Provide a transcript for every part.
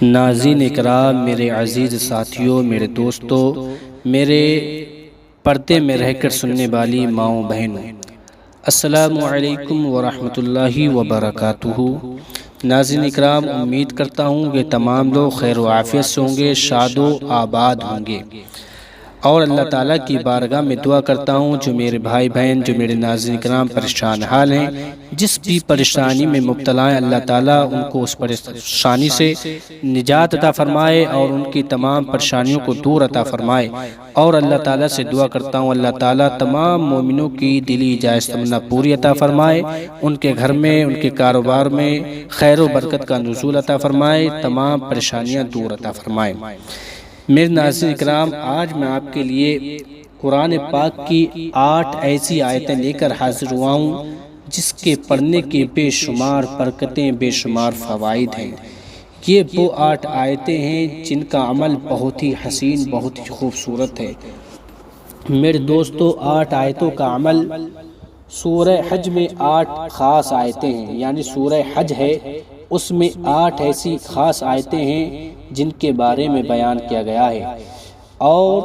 ناظرین اکرام، میرے عزیز ساتھیوں، میرے دوستوں، میرے پردے میں رہ کر سننے والی ماؤں بہنوں، السلام علیکم ورحمۃ اللہ وبرکاتہ۔ ناظرین اکرام، امید کرتا ہوں کہ تمام لوگ خیر و عافیت سے ہوں گے، شاد و آباد ہوں گے، اور اللہ تعالیٰ کی بارگاہ میں دعا کرتا ہوں جو میرے بھائی بہن، جو میرے ناظرین اکرام پریشان حال ہیں، جس بھی پریشانی میں مبتلا ہیں، اللہ تعالیٰ ان کو اس پریشانی سے نجات عطا فرمائے اور ان کی تمام پریشانیوں کو دور عطا فرمائے۔ اور اللہ تعالیٰ سے دعا کرتا ہوں اللہ تعالیٰ تمام مومنوں کی دلی جائز تمنا پوری عطا فرمائے، ان کے گھر میں، ان کے کاروبار میں خیر و برکت کا نزول عطا فرمائے، تمام پریشانیاں دور عطا فرمائے۔ میرے ناظرین اکرام، آج میں آپ کے لیے قرآن پاک کی 8 ایسی آیتیں لے کر حاضر ہوا ہوں جس کے پڑھنے کے بے شمار برکتیں، بے شمار فوائد ہیں۔ یہ وہ 8 آیتیں ہیں جن کا عمل بہت ہی حسین، بہت ہی خوبصورت ہے۔ میرے دوستو، 8 آیتوں کا عمل، سورہ حج میں 8 خاص آیتیں ہیں، یعنی سورہ حج ہے، اس میں 8 ایسی خاص آیتیں ہیں جن کے بارے میں بیان کیا گیا ہے، اور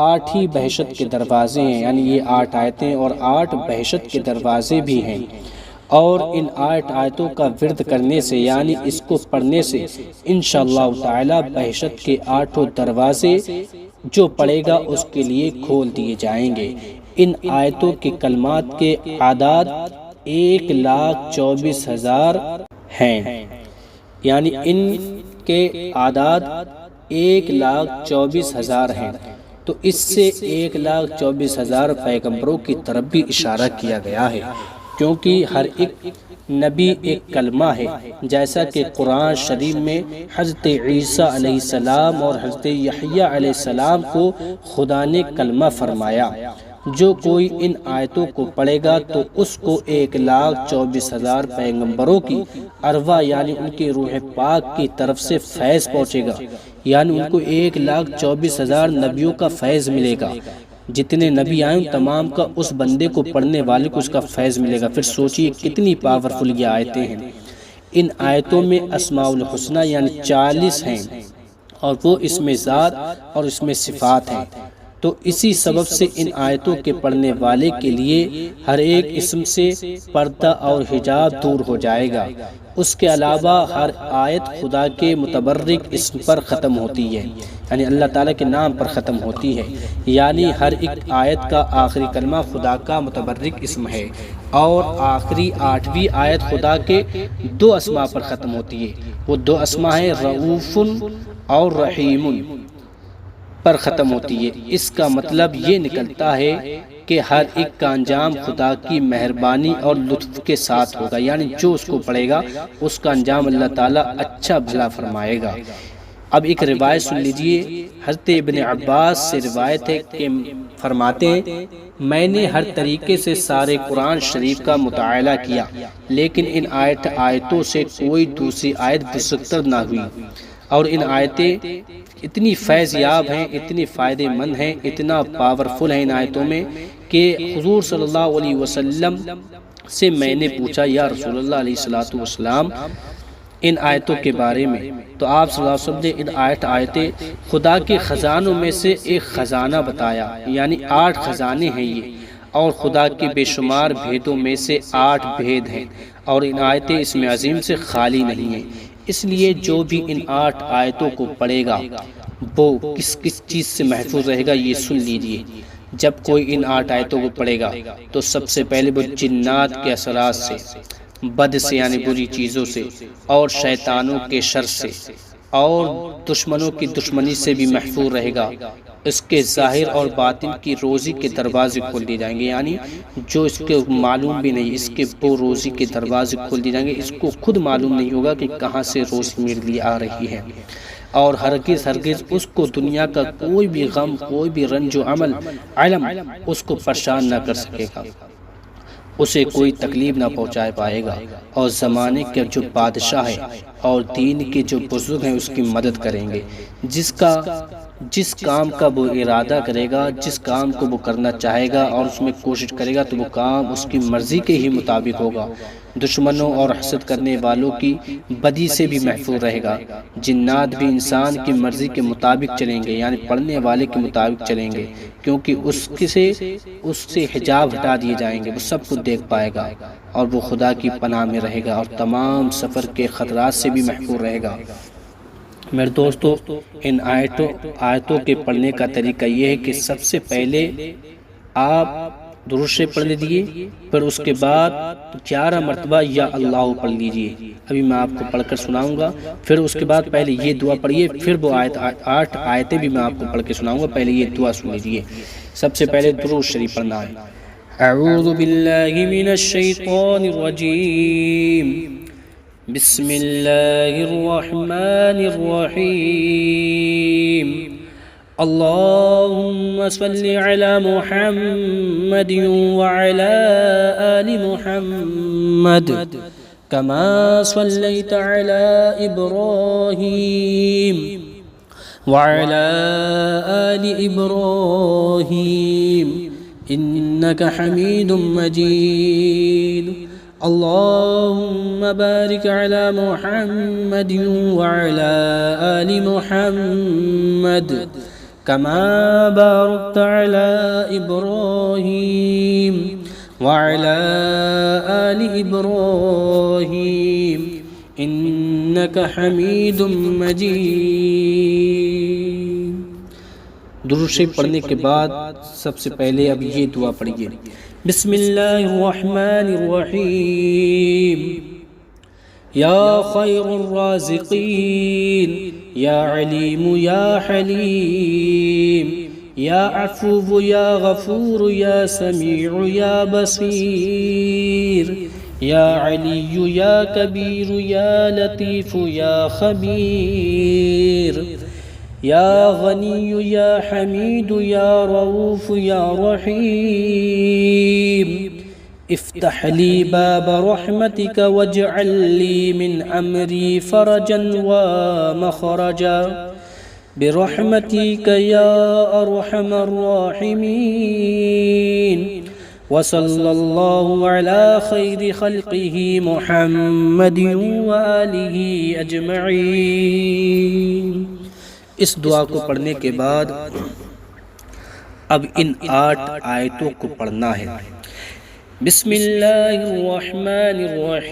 8 ہی بہشت کے دروازے ہیں، یعنی یہ 8 آیتیں اور 8 بہشت کے دروازے بھی ہیں۔ اور ان 8 آیتوں کا ورد کرنے سے، یعنی اس کو پڑھنے سے انشاءاللہ تعالی بہشت کے 8 دروازے جو پڑھے گا اس کے لیے کھول دیے جائیں گے۔ ان آیتوں کے کلمات کے اعداد 1,24,000 ہیں، یعنی ان کے اعداد 1,24,000 ہیں، تو اس سے 1,24,000 پیغمبروں کی طرف بھی اشارہ کیا گیا ہے، کیونکہ ہر ایک نبی ایک کلمہ ہے، جیسا کہ قرآن شریف میں حضرت عیسیٰ علیہ السلام اور حضرت یحییٰ علیہ السلام کو خدا نے کلمہ فرمایا۔ جو کوئی ان آیتوں کو پڑھے گا تو اس کو 1,24,000 پیغمبروں کی ارواح، یعنی ان کی روح پاک کی طرف سے فیض پہنچے گا، یعنی ان کو 1,24,000 نبیوں کا فیض ملے گا۔ جتنے نبی آئیں ان تمام کا اس بندے کو پڑھنے والے کو اس کا فیض ملے گا۔ پھر سوچئے کتنی پاورفل یہ آیتیں ہیں۔ ان آیتوں میں اسماء الحسنہ یعنی 40 ہیں، اور وہ اسم ذات اور اسم صفات ہیں، تو اسی سبب سے ان آیتوں کے پڑھنے والے کے لیے ہر ایک اسم سے پردہ اور حجاب دور ہو جائے گا۔ اس کے علاوہ ہر آیت خدا کے متبرک اسم پر ختم ہوتی ہے، یعنی اللہ تعالیٰ کے نام پر ختم ہوتی ہے، یعنی ہر ایک آیت کا آخری کلمہ خدا کا متبرک اسم ہے، اور آخری 8ویں آیت خدا کے 2 اسماء پر ختم ہوتی ہے۔ وہ 2 اسماء ہیں رؤوف اور رحیم پر ختم ہوتی ہے۔ اس کا مطلب یہ نکلتا ہے کہ ہر ایک کا انجام خدا کی مہربانی اور لطف کے ساتھ ہوگا، یعنی جو اس کو پڑھے گا اس کا انجام اللہ تعالیٰ اچھا بھلا فرمائے گا۔ اب ایک روایت سن لیجئے، حضرت ابن عباس سے روایت ہے کہ فرماتے ہیں میں نے ہر طریقے سے سارے قرآن شریف کا مطالعہ کیا، لیکن ان آیتوں سے کوئی دوسری آیت بسکتر نہ ہوئی، اور ان آیتیں اتنی فیض یاب ہیں، اتنی فائدے مند ہیں، اتنا پاورفل ہیں ان آیتوں میں کہ حضور صلی اللہ علیہ وسلم سے میں نے پوچھا یا رسول اللہ علیہ السلام ان آیتوں کے بارے میں، تو آپ صلی اللہ علیہ وسلم نے ان 8 آیتیں خدا کے خزانوں میں سے ایک خزانہ بتایا، یعنی 8 خزانے ہیں یہ، اور خدا کے بے شمار بھیدوں میں سے 8 بھید ہیں، اور ان آیتیں اس میں عظیم سے خالی نہیں ہیں۔ اس لیے جو بھی ان 8 آیتوں کو پڑھے گا وہ کس چیز سے محفوظ رہے گا، یہ سن لیجئے۔ جب کوئی ان 8 آیتوں کو پڑھے گا تو سب سے پہلے وہ جنات کے اثرات سے، بد سے یعنی بری چیزوں سے، اور شیطانوں کے شر سے، اور دشمنوں کی دشمنی سے بھی محفوظ رہے گا۔ اس کے ظاہر اور باطن کی روزی کے دروازے کھول دیے جائیں گے، یعنی جو اس کے معلوم بھی نہیں، اس کے وہ روزی کے دروازے کھول دیے جائیں گے، اس کو خود معلوم نہیں ہوگا کہ کہاں سے روزی میرے لیے آ رہی ہے، اور ہرگز اس کو دنیا کا کوئی بھی غم، کوئی بھی رنج و علم اس کو پریشان نہ کر سکے گا، اسے کوئی تکلیف نہ پہنچا پائے گا، اور زمانے کے جو بادشاہ ہے اور دین کے جو بزرگ ہیں اس کی مدد کریں گے۔ جس کا جس کام کا وہ ارادہ کرے گا، جس کام کو وہ کرنا چاہے گا اور اس میں کوشش کرے گا تو وہ کام اس کی مرضی کے ہی مطابق ہوگا۔ دشمنوں اور حسد کرنے والوں کی بدی سے بھی محفوظ رہے گا۔ جنات بھی انسان کی مرضی کے مطابق چلیں گے، یعنی پڑھنے والے کے مطابق چلیں گے، کیونکہ اس سے حجاب ہٹا دیے جائیں گے، وہ سب کچھ دیکھ پائے گا اور وہ خدا کی پناہ میں رہے گا اور تمام سفر کے خطرات سے بھی محفوظ رہے گا۔ میرے دوستو، ان آیتوں کے پڑھنے کا طریقہ یہ ہے کہ سب سے پہلے آپ درود شریف پڑھ لیجیے، پھر اس کے بعد 11 مرتبہ یا اللہ پڑھ لیجیے۔ ابھی میں آپ کو پڑھ کر سناؤں گا، پھر اس کے بعد پہلے یہ دعا پڑھیے، پھر وہ 8 آیتیں بھی میں آپ کو پڑھ کے سناؤں گا، پہلے یہ دعا سن لیجیے۔ سب سے پہلے درود شریف پڑھنا ہے۔ اعوذ باللہ من الشیطان الرجیم، بسم اللہ الرحمن الرحیم، اللہم صل علی محمد وعلی آل محمد کما صلیت علی ابراہیم وعلی آل ابراہیم انک حمید مجید، اللهم بارك على محمد وعلى آل محمد كما باركت على إبراهيم وعلى آل إبراهيم إنك حميد مجيد۔ درود شریف پڑھنے کے بعد سب سے پہلے اب یہ دعا پڑھیے۔ بسم اللہ الرحمن الرحیم، یا خیر الرازقین، یا علیم یا حلیم، یا عفو یا غفور، یا سمیع یا بصیر، یا علی یا کبیر، یا لطیف یا خبیر، یا غنی یا حمید یا رؤوف یا رحیم، افتح لی باب رحمتک واجعل لی من امری فرجا ومخرجا برحمتک یا ارحم الراحمین، وصلی اللہ علی خیر خلقہ محمد وآلہ اجمعین۔ اس دعا کو پڑھنے کے بعد اب ان 8 آیتوں کو پڑھنا ہے۔ بسم اللہ الرحمن الرحیم،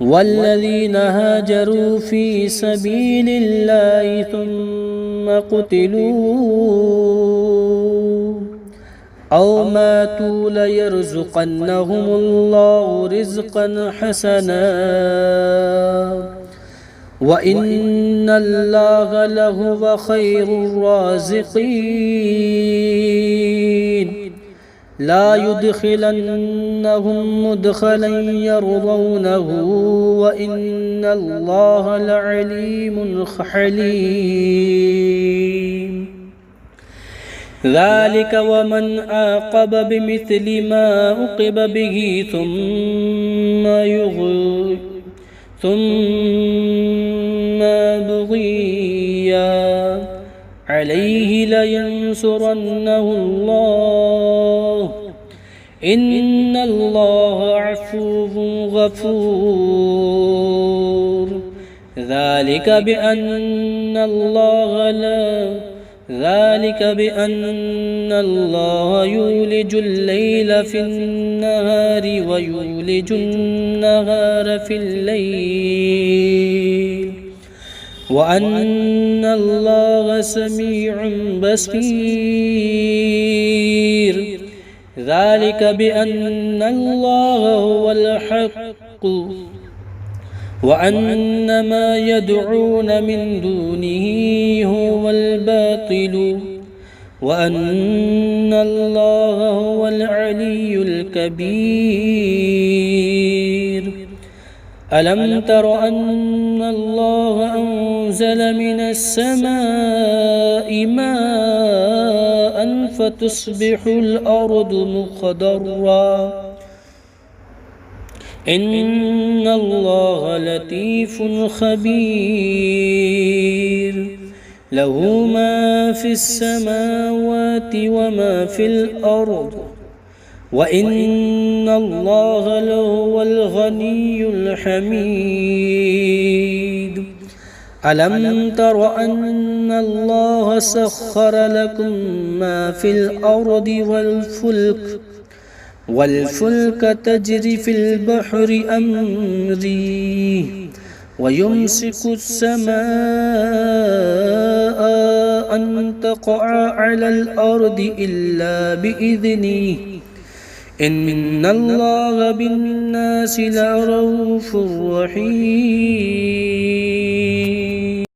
والذین ہاجروا فی سبیل اللہ ثم قتلوا او ماتوا لیرزقنہم اللہ رزقا حسنا وَإِنَّ اللَّهَ لَهُوَ خَيْرُ الرَّازِقِينَ، لَا يُدْخِلَنَّهُمْ مُدْخَلًا يَرْضَوْنَهُ وَإِنَّ اللَّهَ لَعَلِيمٌ حَلِيمٌ۔ ذَلِكَ وَمَنْ عَاقَبَ بِمِثْلِ مَا عُوقِبَ بِهِ ثُمَّ بغي عليه لينصرنه الله، إن الله عفو غفور، ذلك بأن الله يولج الليل في النهار ويولج النهار في الليل وأن الله سميع بصير، ذلك بأن الله هو الحق وأن ما يدعون من دونه هو الباطل وأن الله هو العلي الكبير۔ ألم تر أن الله أنزل من السماء ماء فتصبح الأرض مخضرا إن الله لطيف خبير له ما في السماوات وما في الأرض وإن الله لهو الغني الحميد ألم تر أن الله سخر لكم ما في الأرض والفلك تجري في البحر أمره ويمسك السماء أن تقع على الأرض إلا بإذنه إن الله بالناس لرؤوف رحيم